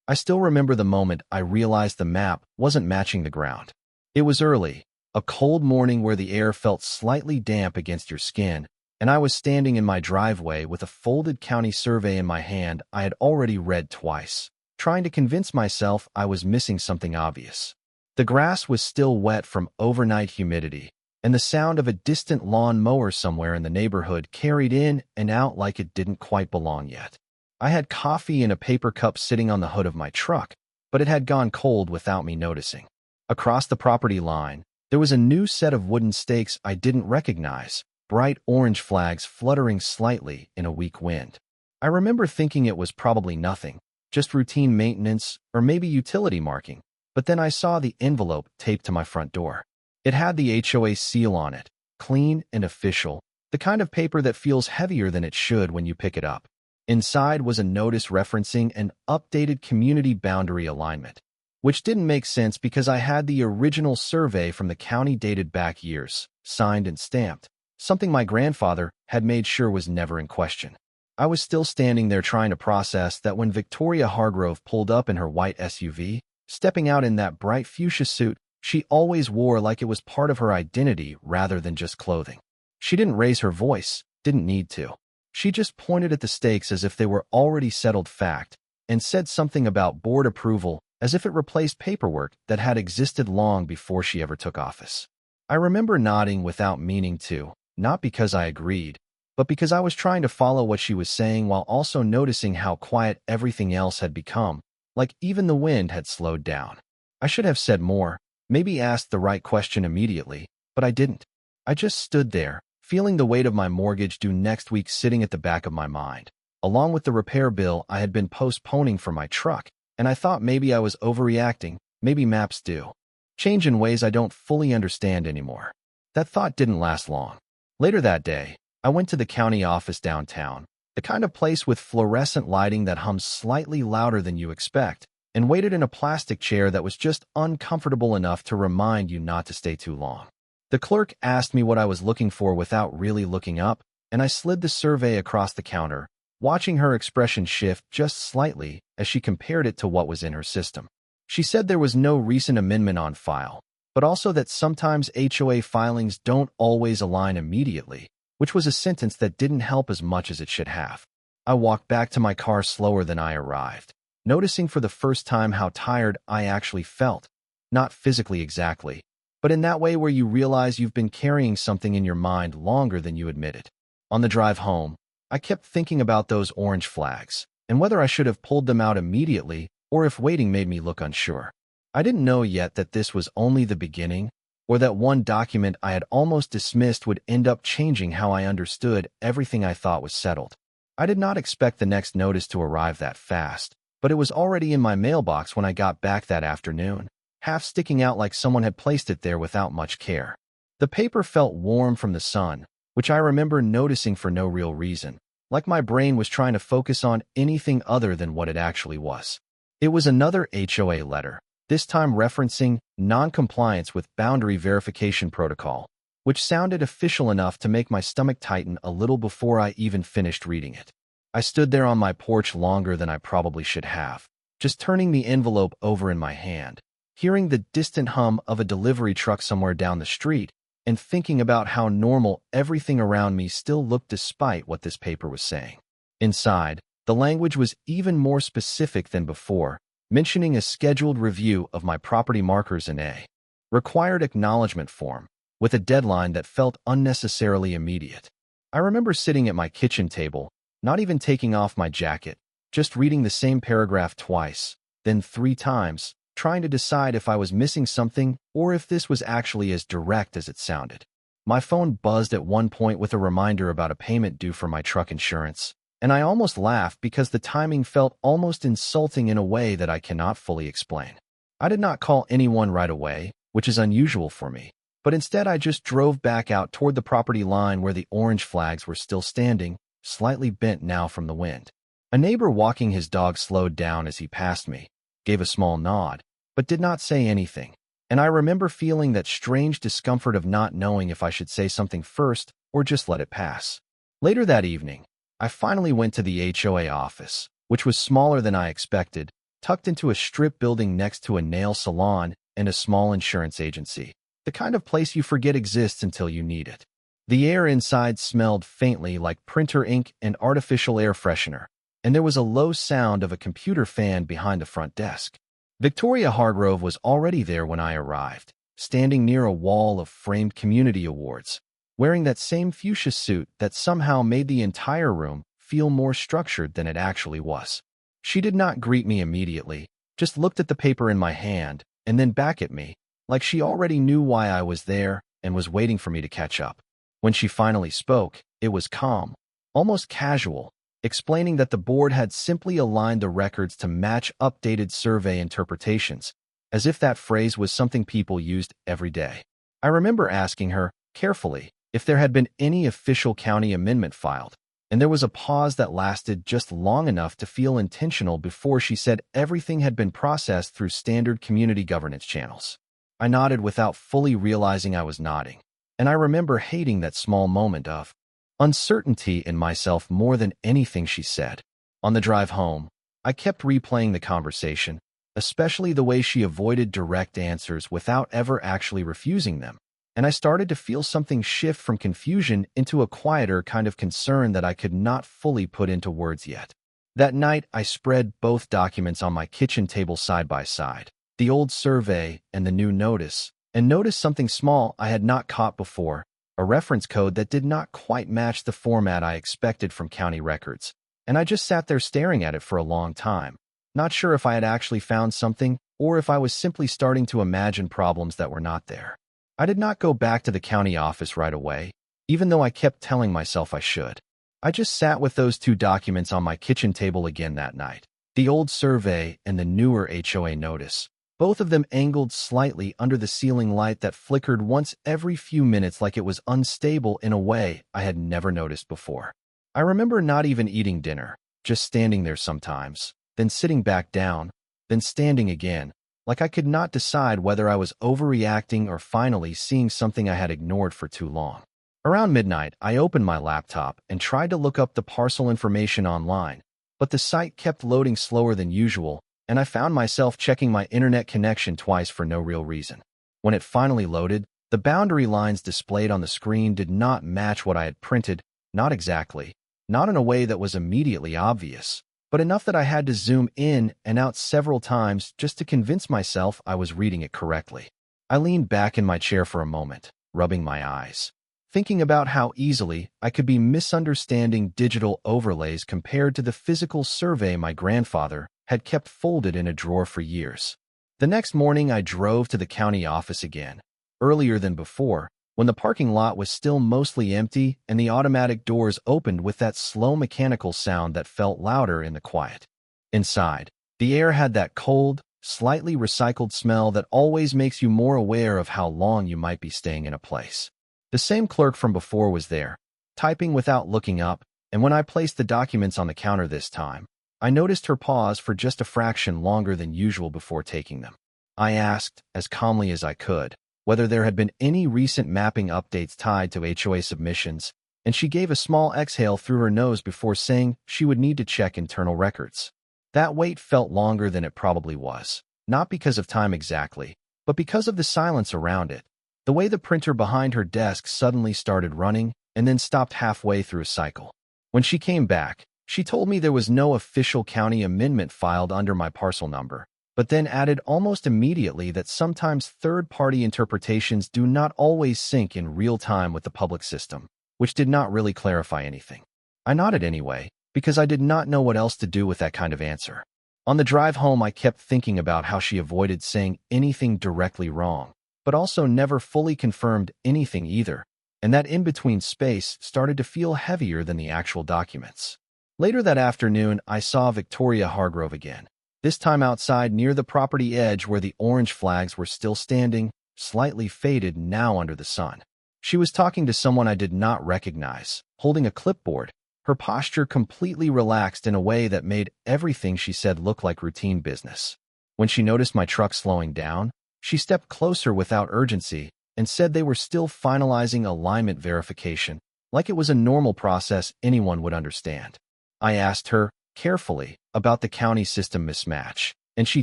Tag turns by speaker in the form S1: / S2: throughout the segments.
S1: I still remember the moment I realized the map wasn't matching the ground. It was early, a cold morning where the air felt slightly damp against your skin, and I was standing in my driveway with a folded county survey in my hand I had already read twice, trying to convince myself I was missing something obvious. The grass was still wet from overnight humidity, and the sound of a distant lawn mower somewhere in the neighborhood carried in and out like it didn't quite belong yet. I had coffee in a paper cup sitting on the hood of my truck, but it had gone cold without me noticing. Across the property line, there was a new set of wooden stakes I didn't recognize, bright orange flags fluttering slightly in a weak wind. I remember thinking it was probably nothing, just routine maintenance or maybe utility marking, but then I saw the envelope taped to my front door. It had the HOA seal on it, clean and official, the kind of paper that feels heavier than it should when you pick it up. Inside was a notice referencing an updated community boundary alignment, which didn't make sense because I had the original survey from the county dated back years, signed and stamped, something my grandfather had made sure was never in question. I was still standing there trying to process that when Victoria Hargrove pulled up in her white SUV, stepping out in that bright fuchsia suit she always wore like it was part of her identity rather than just clothing. She didn't raise her voice, didn't need to. She just pointed at the stakes as if they were already settled fact, and said something about board approval as if it replaced paperwork that had existed long before she ever took office. I remember nodding without meaning to, not because I agreed, but because I was trying to follow what she was saying while also noticing how quiet everything else had become, like even the wind had slowed down. I should have said more, maybe asked the right question immediately, but I didn't. I just stood there, feeling the weight of my mortgage due next week sitting at the back of my mind, along with the repair bill I had been postponing for my truck, and I thought maybe I was overreacting, maybe maps do change in ways I don't fully understand anymore. That thought didn't last long. Later that day, I went to the county office downtown, the kind of place with fluorescent lighting that hums slightly louder than you expect, and waited in a plastic chair that was just uncomfortable enough to remind you not to stay too long. The clerk asked me what I was looking for without really looking up, and I slid the survey across the counter, watching her expression shift just slightly as she compared it to what was in her system. She said there was no recent amendment on file, but also that sometimes HOA filings don't always align immediately, which was a sentence that didn't help as much as it should have. I walked back to my car slower than I arrived, noticing for the first time how tired I actually felt. Not physically exactly, but in that way where you realize you've been carrying something in your mind longer than you admitted. On the drive home, I kept thinking about those orange flags, and whether I should have pulled them out immediately or if waiting made me look unsure. I didn't know yet that this was only the beginning, or that one document I had almost dismissed would end up changing how I understood everything I thought was settled. I did not expect the next notice to arrive that fast, but it was already in my mailbox when I got back that afternoon, half sticking out like someone had placed it there without much care. The paper felt warm from the sun, which I remember noticing for no real reason, like my brain was trying to focus on anything other than what it actually was. It was another HOA letter, this time referencing non-compliance with boundary verification protocol, which sounded official enough to make my stomach tighten a little before I even finished reading it. I stood there on my porch longer than I probably should have, just turning the envelope over in my hand, hearing the distant hum of a delivery truck somewhere down the street, and thinking about how normal everything around me still looked despite what this paper was saying. Inside, the language was even more specific than before, mentioning a scheduled review of my property markers in a required acknowledgement form, with a deadline that felt unnecessarily immediate. I remember sitting at my kitchen table, not even taking off my jacket, just reading the same paragraph twice, then 3 times, trying to decide if I was missing something or if this was actually as direct as it sounded. My phone buzzed at one point with a reminder about a payment due for my truck insurance, and I almost laughed because the timing felt almost insulting in a way that I cannot fully explain. I did not call anyone right away, which is unusual for me, but instead I just drove back out toward the property line where the orange flags were still standing, slightly bent now from the wind. A neighbor walking his dog slowed down as he passed me, gave a small nod, but did not say anything, and I remember feeling that strange discomfort of not knowing if I should say something first or just let it pass. Later that evening, I finally went to the HOA office, which was smaller than I expected, tucked into a strip building next to a nail salon and a small insurance agency, the kind of place you forget exists until you need it. The air inside smelled faintly like printer ink and artificial air freshener, and there was a low sound of a computer fan behind the front desk. Victoria Hargrove was already there when I arrived, standing near a wall of framed community awards, wearing that same fuchsia suit that somehow made the entire room feel more structured than it actually was. She did not greet me immediately, just looked at the paper in my hand and then back at me, like she already knew why I was there and was waiting for me to catch up. When she finally spoke, it was calm, almost casual, explaining that the board had simply aligned the records to match updated survey interpretations, as if that phrase was something people used every day. I remember asking her, carefully, if there had been any official county amendment filed, and there was a pause that lasted just long enough to feel intentional before she said everything had been processed through standard community governance channels. I nodded without fully realizing I was nodding, and I remember hating that small moment of uncertainty in myself more than anything she said. On the drive home, I kept replaying the conversation, especially the way she avoided direct answers without ever actually refusing them, and I started to feel something shift from confusion into a quieter kind of concern that I could not fully put into words yet. That night, I spread both documents on my kitchen table side by side, the old survey and the new notice, and noticed something small I had not caught before, a reference code that did not quite match the format I expected from county records, and I just sat there staring at it for a long time, not sure if I had actually found something or if I was simply starting to imagine problems that were not there. I did not go back to the county office right away, even though I kept telling myself I should. I just sat with those two documents on my kitchen table again that night, the old survey and the newer HOA notice, both of them angled slightly under the ceiling light that flickered once every few minutes like it was unstable in a way I had never noticed before. I remember not even eating dinner, just standing there sometimes, then sitting back down, then standing again, like I could not decide whether I was overreacting or finally seeing something I had ignored for too long. Around midnight, I opened my laptop and tried to look up the parcel information online, but the site kept loading slower than usual, and I found myself checking my internet connection twice for no real reason. When it finally loaded, the boundary lines displayed on the screen did not match what I had printed, not exactly, not in a way that was immediately obvious, but enough that I had to zoom in and out several times just to convince myself I was reading it correctly. I leaned back in my chair for a moment, rubbing my eyes, thinking about how easily I could be misunderstanding digital overlays compared to the physical survey my grandfather had kept folded in a drawer for years. The next morning, I drove to the county office again, earlier than before, when the parking lot was still mostly empty and the automatic doors opened with that slow mechanical sound that felt louder in the quiet. Inside, the air had that cold, slightly recycled smell that always makes you more aware of how long you might be staying in a place. The same clerk from before was there, typing without looking up, and when I placed the documents on the counter this time, I noticed her pause for just a fraction longer than usual before taking them. I asked, as calmly as I could, whether there had been any recent mapping updates tied to HOA submissions, and she gave a small exhale through her nose before saying she would need to check internal records. That wait felt longer than it probably was, not because of time exactly, but because of the silence around it. The way the printer behind her desk suddenly started running and then stopped halfway through a cycle. When she came back, she told me there was no official county amendment filed under my parcel number, but then added almost immediately that sometimes third-party interpretations do not always sync in real time with the public system, which did not really clarify anything. I nodded anyway, because I did not know what else to do with that kind of answer. On the drive home, I kept thinking about how she avoided saying anything directly wrong, but also never fully confirmed anything either, and that in-between space started to feel heavier than the actual documents. Later that afternoon, I saw Victoria Hargrove again, this time outside near the property edge where the orange flags were still standing, slightly faded now under the sun. She was talking to someone I did not recognize, holding a clipboard, her posture completely relaxed in a way that made everything she said look like routine business. When she noticed my truck slowing down, she stepped closer without urgency and said they were still finalizing alignment verification, like it was a normal process anyone would understand. I asked her, carefully, about the county system mismatch, and she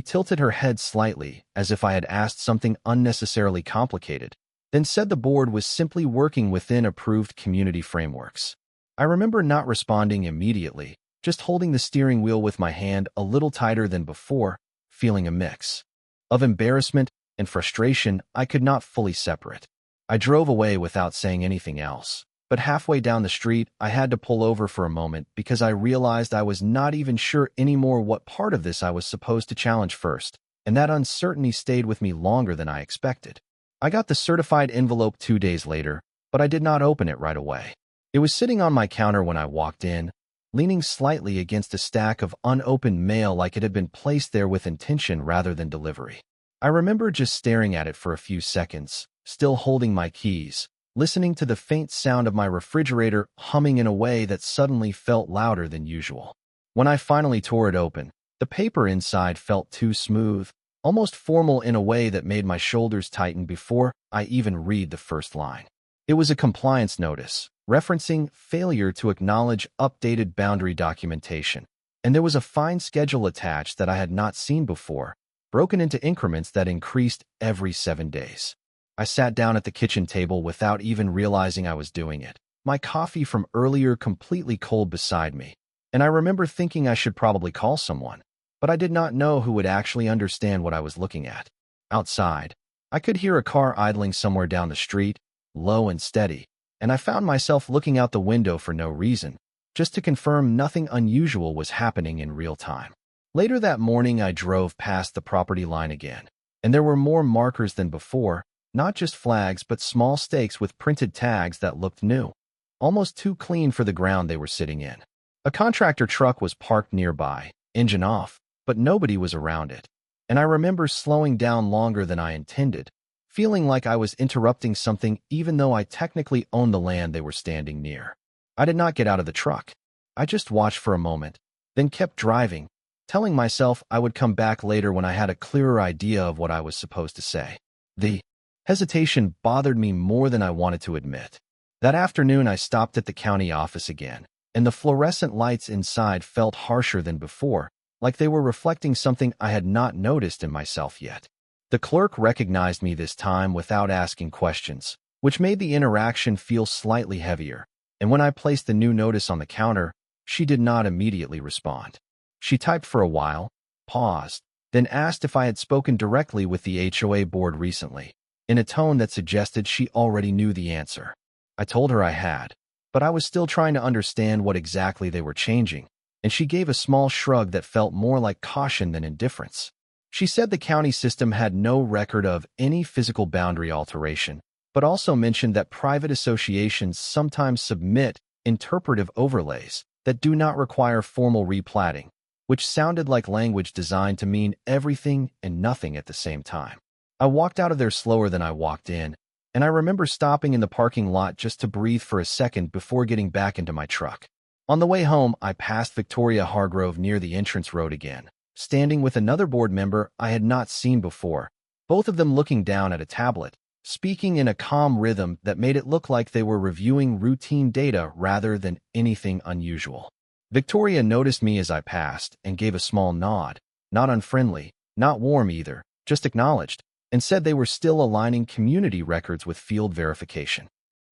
S1: tilted her head slightly, as if I had asked something unnecessarily complicated, then said the board was simply working within approved community frameworks. I remember not responding immediately, just holding the steering wheel with my hand a little tighter than before, feeling a mix of embarrassment and frustration I could not fully separate. I drove away without saying anything else, but halfway down the street, I had to pull over for a moment because I realized I was not even sure anymore what part of this I was supposed to challenge first, and that uncertainty stayed with me longer than I expected. I got the certified envelope 2 days later, but I did not open it right away. It was sitting on my counter when I walked in, leaning slightly against a stack of unopened mail like it had been placed there with intention rather than delivery. I remember just staring at it for a few seconds, still holding my keys, listening to the faint sound of my refrigerator humming in a way that suddenly felt louder than usual. When I finally tore it open, the paper inside felt too smooth, almost formal in a way that made my shoulders tighten before I even read the first line. It was a compliance notice, referencing failure to acknowledge updated boundary documentation, and there was a fine schedule attached that I had not seen before, broken into increments that increased every 7 days. I sat down at the kitchen table without even realizing I was doing it, my coffee from earlier completely cold beside me, and I remember thinking I should probably call someone, but I did not know who would actually understand what I was looking at. Outside, I could hear a car idling somewhere down the street, low and steady, and I found myself looking out the window for no reason, just to confirm nothing unusual was happening in real time. Later that morning, I drove past the property line again, and there were more markers than before, not just flags but small stakes with printed tags that looked new, almost too clean for the ground they were sitting in. A contractor truck was parked nearby, engine off, but nobody was around it, and I remember slowing down longer than I intended, feeling like I was interrupting something even though I technically owned the land they were standing near. I did not get out of the truck. I just watched for a moment, then kept driving, telling myself I would come back later when I had a clearer idea of what I was supposed to say. The hesitation bothered me more than I wanted to admit. That afternoon, I stopped at the county office again, and the fluorescent lights inside felt harsher than before, like they were reflecting something I had not noticed in myself yet. The clerk recognized me this time without asking questions, which made the interaction feel slightly heavier, and when I placed the new notice on the counter, she did not immediately respond. She typed for a while, paused, then asked if I had spoken directly with the HOA board recently, in a tone that suggested she already knew the answer. I told her I had, but I was still trying to understand what exactly they were changing, and she gave a small shrug that felt more like caution than indifference. She said the county system had no record of any physical boundary alteration, but also mentioned that private associations sometimes submit interpretive overlays that do not require formal replatting, which sounded like language designed to mean everything and nothing at the same time. I walked out of there slower than I walked in, and I remember stopping in the parking lot just to breathe for a second before getting back into my truck. On the way home, I passed Victoria Hargrove near the entrance road again, standing with another board member I had not seen before, both of them looking down at a tablet, speaking in a calm rhythm that made it look like they were reviewing routine data rather than anything unusual. Victoria noticed me as I passed and gave a small nod, not unfriendly, not warm either, just acknowledged, and said they were still aligning community records with field verification.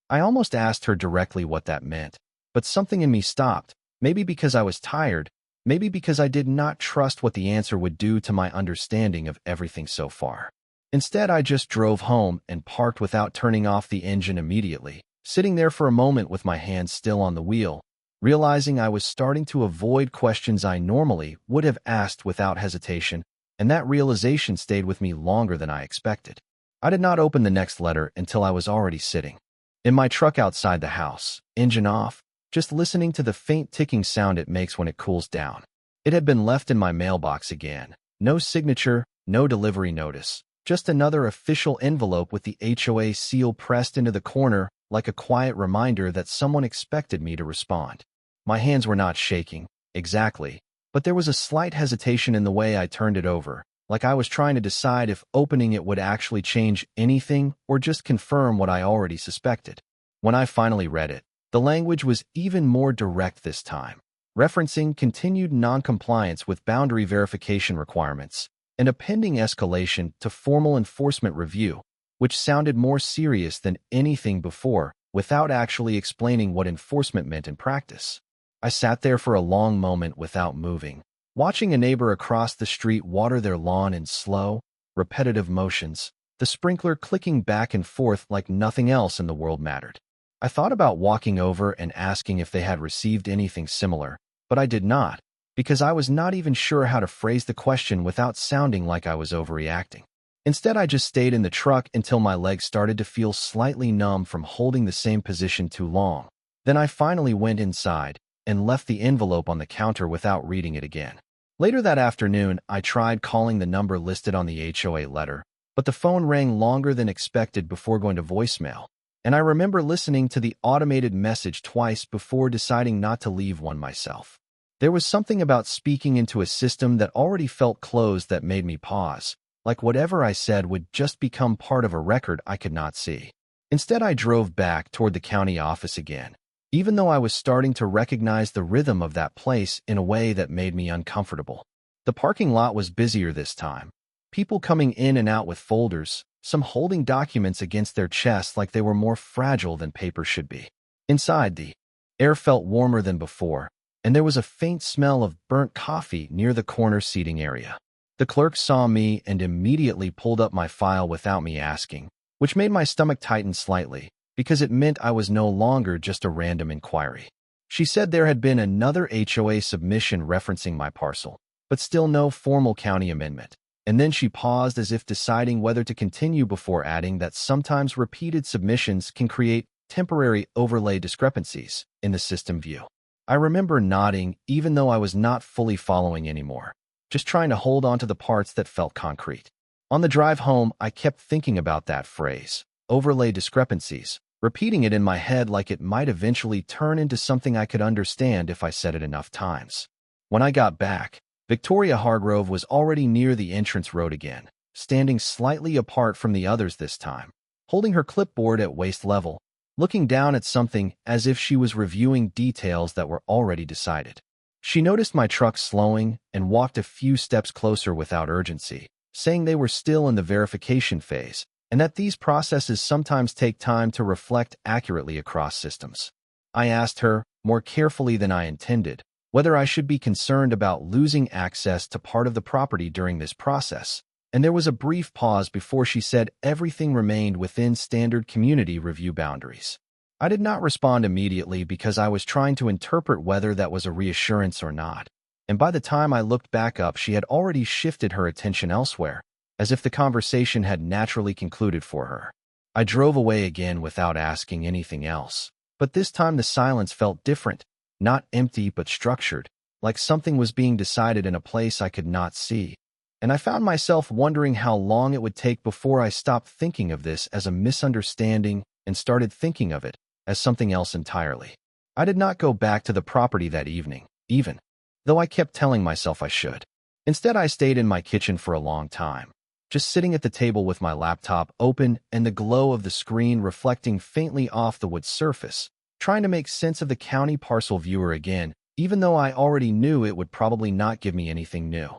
S1: I almost asked her directly what that meant, but something in me stopped, maybe because I was tired, maybe because I did not trust what the answer would do to my understanding of everything so far. Instead, I just drove home and parked without turning off the engine immediately, sitting there for a moment with my hands still on the wheel, realizing I was starting to avoid questions I normally would have asked without hesitation, and that realization stayed with me longer than I expected. I did not open the next letter until I was already sitting in my truck outside the house, engine off, just listening to the faint ticking sound it makes when it cools down. It had been left in my mailbox again. No signature, no delivery notice, just another official envelope with the HOA seal pressed into the corner like a quiet reminder that someone expected me to respond. My hands were not shaking, exactly, but there was a slight hesitation in the way I turned it over, like I was trying to decide if opening it would actually change anything or just confirm what I already suspected. When I finally read it, the language was even more direct this time, referencing continued non-compliance with boundary verification requirements, and a pending escalation to formal enforcement review, which sounded more serious than anything before, without actually explaining what enforcement meant in practice. I sat there for a long moment without moving, watching a neighbor across the street water their lawn in slow, repetitive motions, the sprinkler clicking back and forth like nothing else in the world mattered. I thought about walking over and asking if they had received anything similar, but I did not, because I was not even sure how to phrase the question without sounding like I was overreacting. Instead, I just stayed in the truck until my legs started to feel slightly numb from holding the same position too long. Then I finally went inside and left the envelope on the counter without reading it again. Later that afternoon, I tried calling the number listed on the HOA letter, but the phone rang longer than expected before going to voicemail, and I remember listening to the automated message twice before deciding not to leave one myself. There was something about speaking into a system that already felt closed that made me pause, like whatever I said would just become part of a record I could not see. Instead, I drove back toward the county office again, even though I was starting to recognize the rhythm of that place in a way that made me uncomfortable. The parking lot was busier this time, people coming in and out with folders, some holding documents against their chests like they were more fragile than paper should be. Inside, the air felt warmer than before, and there was a faint smell of burnt coffee near the corner seating area. The clerk saw me and immediately pulled up my file without me asking, which made my stomach tighten slightly, because it meant I was no longer just a random inquiry. She said there had been another HOA submission referencing my parcel, but still no formal county amendment. And then she paused as if deciding whether to continue before adding that sometimes repeated submissions can create temporary overlay discrepancies in the system view. I remember nodding even though I was not fully following anymore, just trying to hold on to the parts that felt concrete. On the drive home, I kept thinking about that phrase, overlay discrepancies, repeating it in my head like it might eventually turn into something I could understand if I said it enough times. When I got back, Victoria Hargrove was already near the entrance road again, standing slightly apart from the others this time, holding her clipboard at waist level, looking down at something as if she was reviewing details that were already decided. She noticed my truck slowing and walked a few steps closer without urgency, saying they were still in the verification phase, and that these processes sometimes take time to reflect accurately across systems. I asked her, more carefully than I intended, whether I should be concerned about losing access to part of the property during this process, and there was a brief pause before she said everything remained within standard community review boundaries. I did not respond immediately because I was trying to interpret whether that was a reassurance or not, and by the time I looked back up, she had already shifted her attention elsewhere, as if the conversation had naturally concluded for her. I drove away again without asking anything else, but this time the silence felt different, not empty but structured, like something was being decided in a place I could not see. And I found myself wondering how long it would take before I stopped thinking of this as a misunderstanding and started thinking of it as something else entirely. I did not go back to the property that evening, even though I kept telling myself I should. Instead, I stayed in my kitchen for a long time, just sitting at the table with my laptop open and the glow of the screen reflecting faintly off the wood surface, trying to make sense of the county parcel viewer again, even though I already knew it would probably not give me anything new.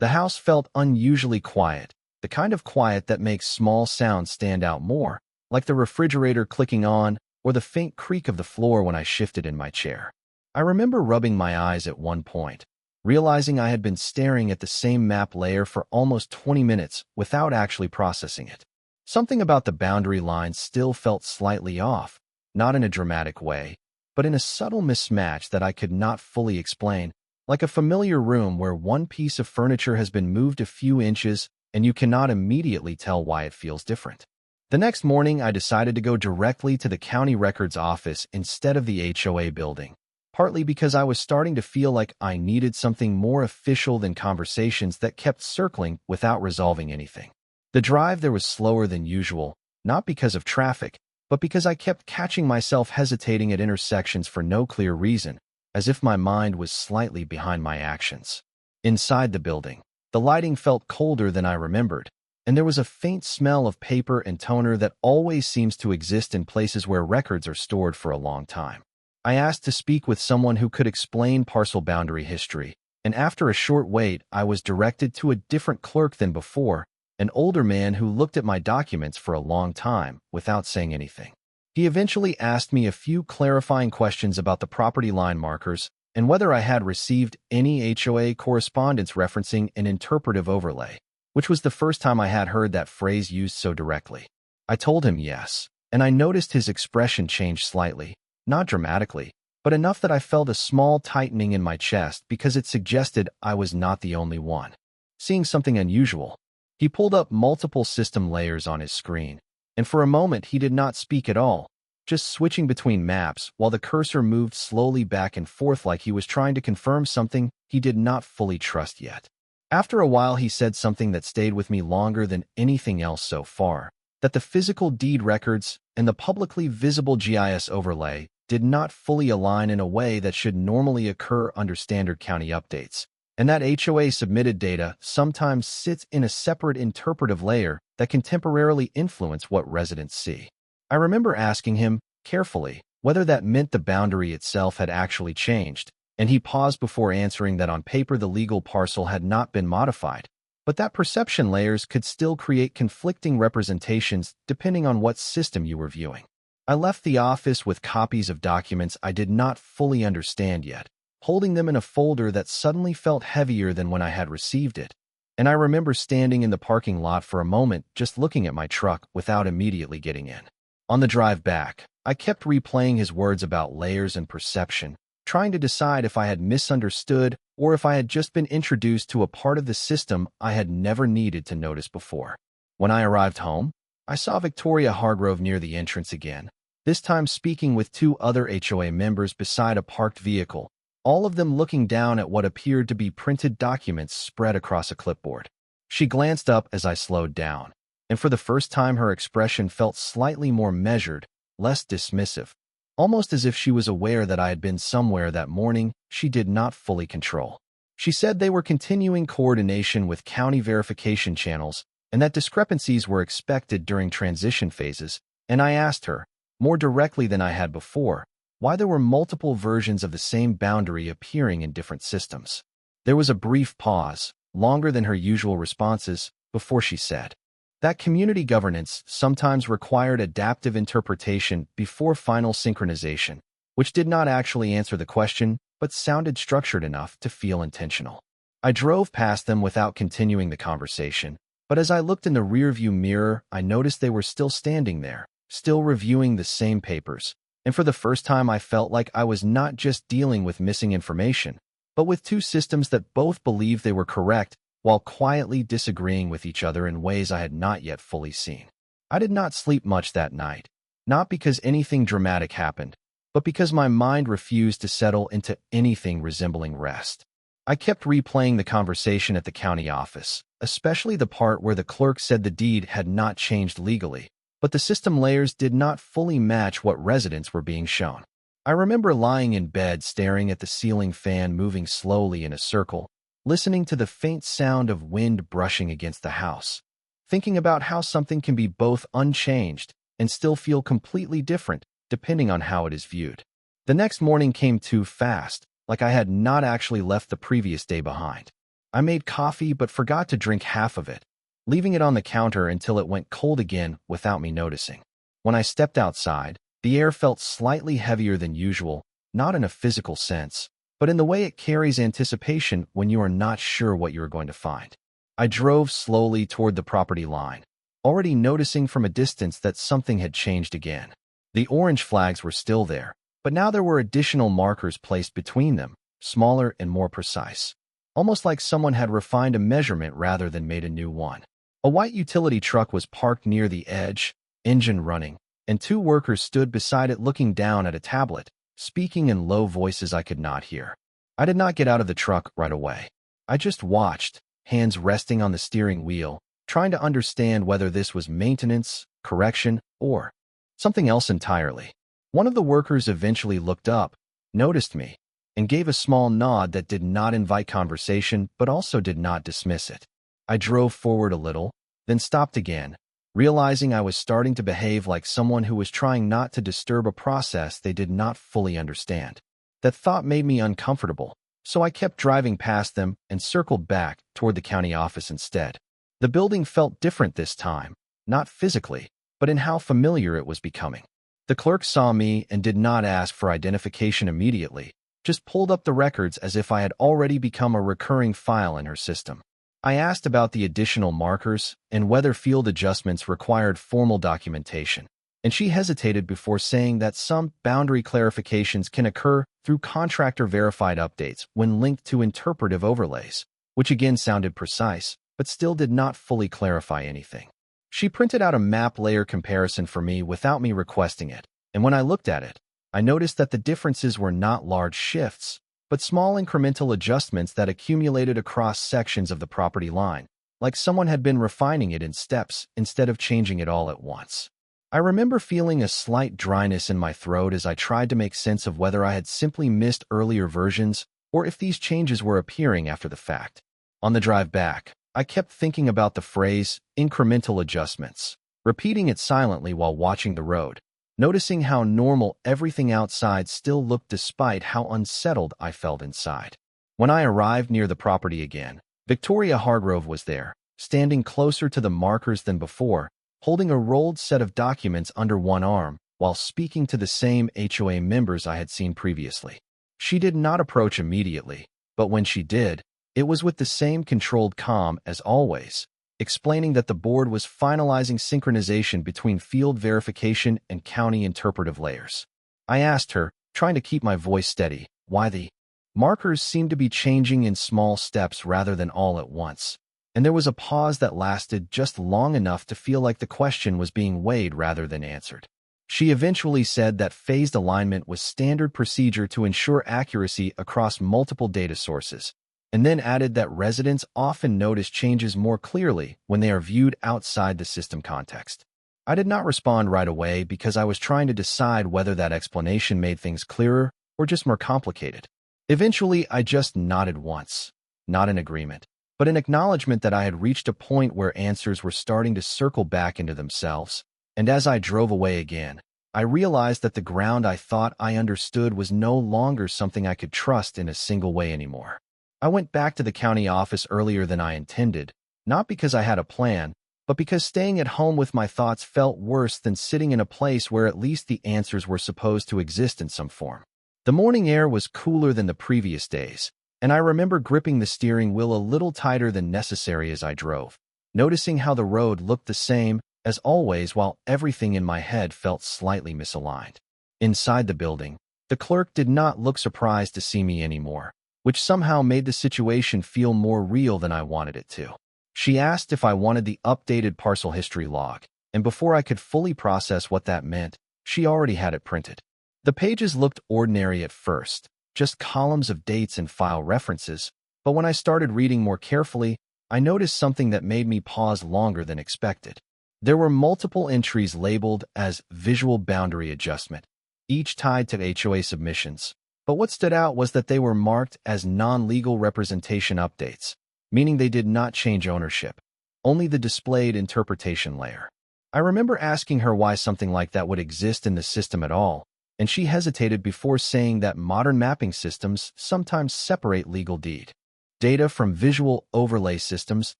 S1: The house felt unusually quiet, the kind of quiet that makes small sounds stand out more, like the refrigerator clicking on or the faint creak of the floor when I shifted in my chair. I remember rubbing my eyes at one point, realizing I had been staring at the same map layer for almost 20 minutes without actually processing it. Something about the boundary lines still felt slightly off, not in a dramatic way, but in a subtle mismatch that I could not fully explain, like a familiar room where one piece of furniture has been moved a few inches and you cannot immediately tell why it feels different. The next morning, I decided to go directly to the county records office instead of the HOA building, partly because I was starting to feel like I needed something more official than conversations that kept circling without resolving anything. The drive there was slower than usual, not because of traffic, but because I kept catching myself hesitating at intersections for no clear reason, as if my mind was slightly behind my actions. Inside the building, the lighting felt colder than I remembered, and there was a faint smell of paper and toner that always seems to exist in places where records are stored for a long time. I asked to speak with someone who could explain parcel boundary history, and after a short wait, I was directed to a different clerk than before, an older man who looked at my documents for a long time without saying anything. He eventually asked me a few clarifying questions about the property line markers and whether I had received any HOA correspondence referencing an interpretive overlay, which was the first time I had heard that phrase used so directly. I told him yes, and I noticed his expression change slightly, not dramatically, but enough that I felt a small tightening in my chest because it suggested I was not the only one seeing something unusual. He pulled up multiple system layers on his screen, and for a moment he did not speak at all, just switching between maps while the cursor moved slowly back and forth like he was trying to confirm something he did not fully trust yet. After a while he said something that stayed with me longer than anything else so far, that the physical deed records and the publicly visible GIS overlay did not fully align in a way that should normally occur under standard county updates, and that HOA-submitted data sometimes sits in a separate interpretive layer that can temporarily influence what residents see. I remember asking him, carefully, whether that meant the boundary itself had actually changed, and he paused before answering that on paper the legal parcel had not been modified, but that perception layers could still create conflicting representations depending on what system you were viewing. I left the office with copies of documents I did not fully understand yet, holding them in a folder that suddenly felt heavier than when I had received it, and I remember standing in the parking lot for a moment just looking at my truck without immediately getting in. On the drive back, I kept replaying his words about layers and perception, trying to decide if I had misunderstood or if I had just been introduced to a part of the system I had never needed to notice before. When I arrived home, I saw Victoria Hargrove near the entrance again, this time speaking with two other HOA members beside a parked vehicle, all of them looking down at what appeared to be printed documents spread across a clipboard. She glanced up as I slowed down, and for the first time her expression felt slightly more measured, less dismissive, almost as if she was aware that I had been somewhere that morning she did not fully control. She said they were continuing coordination with county verification channels and that discrepancies were expected during transition phases, and I asked her, more directly than I had before, why there were multiple versions of the same boundary appearing in different systems. There was a brief pause, longer than her usual responses, before she said, that community governance sometimes required adaptive interpretation before final synchronization, which did not actually answer the question, but sounded structured enough to feel intentional. I drove past them without continuing the conversation, but as I looked in the rearview mirror, I noticed they were still standing there, still reviewing the same papers, and for the first time I felt like I was not just dealing with missing information, but with two systems that both believed they were correct while quietly disagreeing with each other in ways I had not yet fully seen. I did not sleep much that night, not because anything dramatic happened, but because my mind refused to settle into anything resembling rest. I kept replaying the conversation at the county office, especially the part where the clerk said the deed had not changed legally, but the system layers did not fully match what residents were being shown. I remember lying in bed staring at the ceiling fan moving slowly in a circle, listening to the faint sound of wind brushing against the house, thinking about how something can be both unchanged and still feel completely different depending on how it is viewed. The next morning came too fast, like I had not actually left the previous day behind. I made coffee but forgot to drink half of it, leaving it on the counter until it went cold again without me noticing. When I stepped outside, the air felt slightly heavier than usual, not in a physical sense, but in the way it carries anticipation when you are not sure what you are going to find. I drove slowly toward the property line, already noticing from a distance that something had changed again. The orange flags were still there, but now there were additional markers placed between them, smaller and more precise, almost like someone had refined a measurement rather than made a new one. A white utility truck was parked near the edge, engine running, and two workers stood beside it looking down at a tablet, speaking in low voices I could not hear. I did not get out of the truck right away. I just watched, hands resting on the steering wheel, trying to understand whether this was maintenance, correction, or something else entirely. One of the workers eventually looked up, noticed me, and gave a small nod that did not invite conversation but also did not dismiss it. I drove forward a little, then stopped again, realizing I was starting to behave like someone who was trying not to disturb a process they did not fully understand. That thought made me uncomfortable, so I kept driving past them and circled back toward the county office instead. The building felt different this time, not physically, but in how familiar it was becoming. The clerk saw me and did not ask for identification immediately, just pulled up the records as if I had already become a recurring file in her system. I asked about the additional markers and whether field adjustments required formal documentation, and she hesitated before saying that some boundary clarifications can occur through contractor-verified updates when linked to interpretive overlays, which again sounded precise, but still did not fully clarify anything. She printed out a map layer comparison for me without me requesting it, and when I looked at it, I noticed that the differences were not large shifts, but small incremental adjustments that accumulated across sections of the property line, like someone had been refining it in steps instead of changing it all at once. I remember feeling a slight dryness in my throat as I tried to make sense of whether I had simply missed earlier versions or if these changes were appearing after the fact. On the drive back, I kept thinking about the phrase, incremental adjustments, repeating it silently while watching the road, noticing how normal everything outside still looked despite how unsettled I felt inside. When I arrived near the property again, Victoria Hargrove was there, standing closer to the markers than before, holding a rolled set of documents under one arm while speaking to the same HOA members I had seen previously. She did not approach immediately, but when she did, it was with the same controlled calm as always, explaining that the board was finalizing synchronization between field verification and county interpretive layers. I asked her, trying to keep my voice steady, why the markers seemed to be changing in small steps rather than all at once, and there was a pause that lasted just long enough to feel like the question was being weighed rather than answered. She eventually said that phased alignment was standard procedure to ensure accuracy across multiple data sources, and then added that residents often notice changes more clearly when they are viewed outside the system context. I did not respond right away because I was trying to decide whether that explanation made things clearer or just more complicated. Eventually, I just nodded once, not in agreement, but in acknowledgement that I had reached a point where answers were starting to circle back into themselves. And as I drove away again, I realized that the ground I thought I understood was no longer something I could trust in a single way anymore. I went back to the county office earlier than I intended, not because I had a plan, but because staying at home with my thoughts felt worse than sitting in a place where at least the answers were supposed to exist in some form. The morning air was cooler than the previous days, and I remember gripping the steering wheel a little tighter than necessary as I drove, noticing how the road looked the same as always while everything in my head felt slightly misaligned. Inside the building, the clerk did not look surprised to see me anymore, which somehow made the situation feel more real than I wanted it to. She asked if I wanted the updated parcel history log, and before I could fully process what that meant, she already had it printed. The pages looked ordinary at first, just columns of dates and file references, but when I started reading more carefully, I noticed something that made me pause longer than expected. There were multiple entries labeled as visual boundary adjustment, each tied to HOA submissions. But what stood out was that they were marked as non-legal representation updates, meaning they did not change ownership, only the displayed interpretation layer. I remember asking her why something like that would exist in the system at all, and she hesitated before saying that modern mapping systems sometimes separate legal deed data from visual overlay systems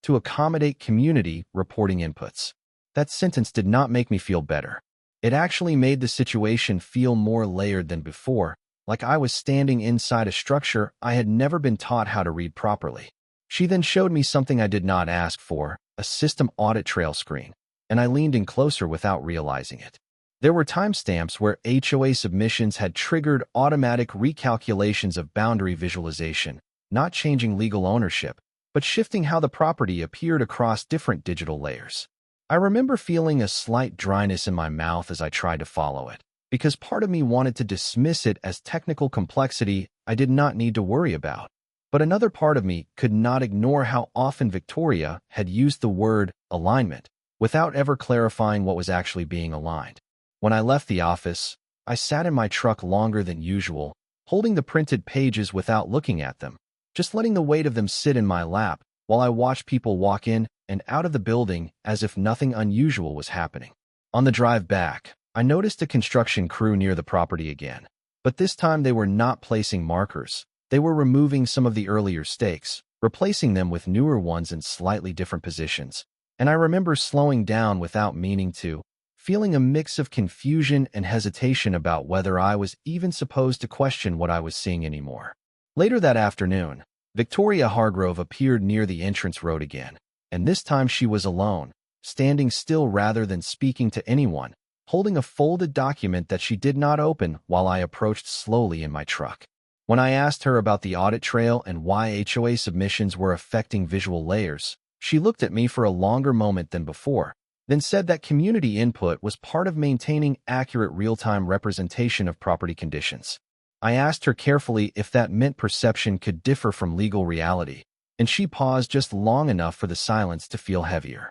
S1: to accommodate community reporting inputs. That sentence did not make me feel better. It actually made the situation feel more layered than before, like I was standing inside a structure I had never been taught how to read properly. She then showed me something I did not ask for, a system audit trail screen, and I leaned in closer without realizing it. There were timestamps where HOA submissions had triggered automatic recalculations of boundary visualization, not changing legal ownership, but shifting how the property appeared across different digital layers. I remember feeling a slight dryness in my mouth as I tried to follow it, because part of me wanted to dismiss it as technical complexity I did not need to worry about. But another part of me could not ignore how often Victoria had used the word alignment without ever clarifying what was actually being aligned. When I left the office, I sat in my truck longer than usual, holding the printed pages without looking at them, just letting the weight of them sit in my lap while I watched people walk in and out of the building as if nothing unusual was happening. On the drive back, I noticed a construction crew near the property again, but this time they were not placing markers, They were removing some of the earlier stakes, replacing them with newer ones in slightly different positions. And I remember slowing down without meaning to, feeling a mix of confusion and hesitation about whether I was even supposed to question what I was seeing anymore. Later that afternoon, Victoria Hargrove appeared near the entrance road again, and this time she was alone, standing still rather than speaking to anyone, holding a folded document that she did not open while I approached slowly in my truck. When I asked her about the audit trail and why HOA submissions were affecting visual layers, she looked at me for a longer moment than before, then said that community input was part of maintaining accurate real-time representation of property conditions. I asked her carefully if that meant perception could differ from legal reality, and she paused just long enough for the silence to feel heavier.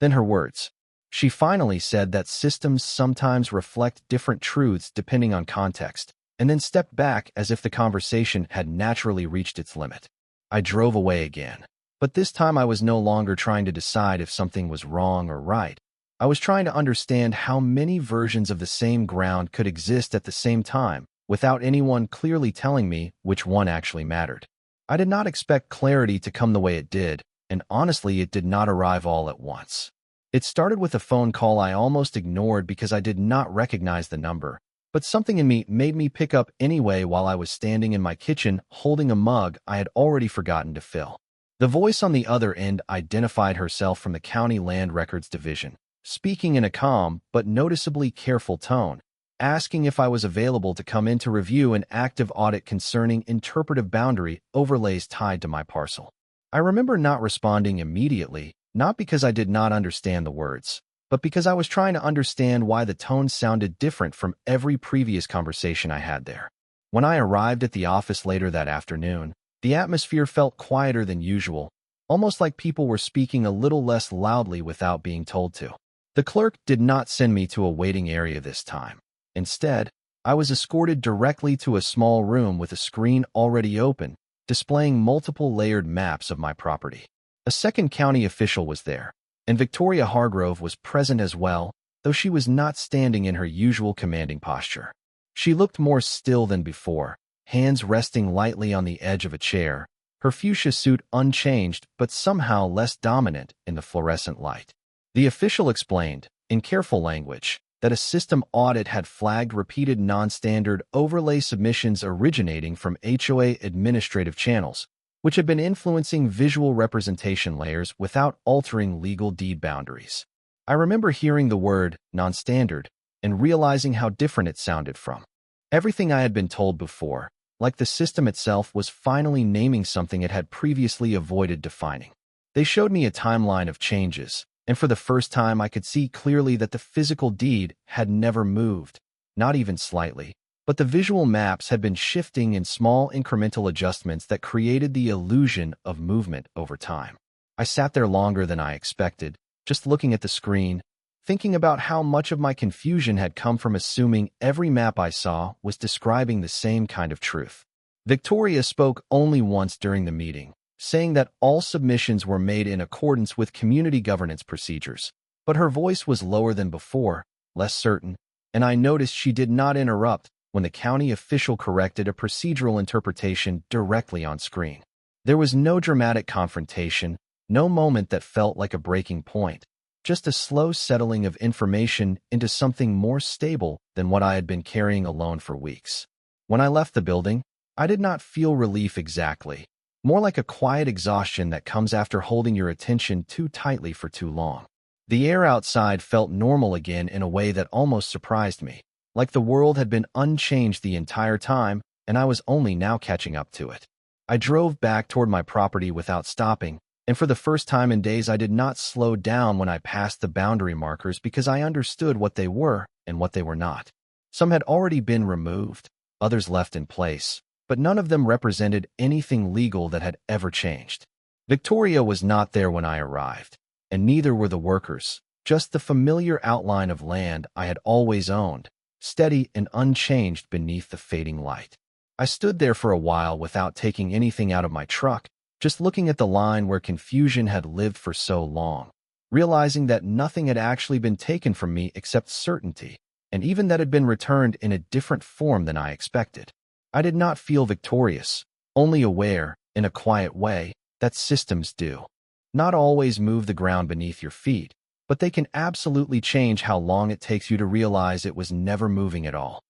S1: Then her words. She finally said that systems sometimes reflect different truths depending on context, and then stepped back as if the conversation had naturally reached its limit. I drove away again, but this time I was no longer trying to decide if something was wrong or right. I was trying to understand how many versions of the same ground could exist at the same time, without anyone clearly telling me which one actually mattered. I did not expect clarity to come the way it did, and honestly, it did not arrive all at once. It started with a phone call I almost ignored because I did not recognize the number, but something in me made me pick up anyway while I was standing in my kitchen holding a mug I had already forgotten to fill. The voice on the other end identified herself from the County Land Records Division, speaking in a calm but noticeably careful tone, asking if I was available to come in to review an active audit concerning interpretive boundary overlays tied to my parcel. I remember not responding immediately, not because I did not understand the words, but because I was trying to understand why the tone sounded different from every previous conversation I had there. When I arrived at the office later that afternoon, the atmosphere felt quieter than usual, almost like people were speaking a little less loudly without being told to. The clerk did not send me to a waiting area this time. Instead, I was escorted directly to a small room with a screen already open, displaying multiple layered maps of my property. A second county official was there, and Victoria Hargrove was present as well, though she was not standing in her usual commanding posture. She looked more still than before, hands resting lightly on the edge of a chair, her fuchsia suit unchanged but somehow less dominant in the fluorescent light. The official explained, in careful language, that a system audit had flagged repeated non-standard overlay submissions originating from HOA administrative channels, which had been influencing visual representation layers without altering legal deed boundaries. I remember hearing the word non-standard and realizing how different it sounded from everything I had been told before, like the system itself was finally naming something it had previously avoided defining. They showed me a timeline of changes, and for the first time I could see clearly that the physical deed had never moved, not even slightly, but the visual maps had been shifting in small incremental adjustments that created the illusion of movement over time. I sat there longer than I expected, just looking at the screen, thinking about how much of my confusion had come from assuming every map I saw was describing the same kind of truth. Victoria spoke only once during the meeting, saying that all submissions were made in accordance with community governance procedures, but her voice was lower than before, less certain, and I noticed she did not interrupt when the county official corrected a procedural interpretation directly on screen. There was no dramatic confrontation, no moment that felt like a breaking point, just a slow settling of information into something more stable than what I had been carrying alone for weeks. When I left the building, I did not feel relief exactly, more like a quiet exhaustion that comes after holding your attention too tightly for too long. The air outside felt normal again in a way that almost surprised me, like the world had been unchanged the entire time and I was only now catching up to it. I drove back toward my property without stopping, and for the first time in days I did not slow down when I passed the boundary markers because I understood what they were and what they were not. Some had already been removed, others left in place, but none of them represented anything legal that had ever changed. Victoria was not there when I arrived, and neither were the workers, just the familiar outline of land I had always owned, steady and unchanged beneath the fading light. I stood there for a while without taking anything out of my truck, just looking at the line where confusion had lived for so long, realizing that nothing had actually been taken from me except certainty, and even that had been returned in a different form than I expected. I did not feel victorious, only aware, in a quiet way, that systems do. Not always move the ground beneath your feet, but they can absolutely change how long it takes you to realize it was never moving at all.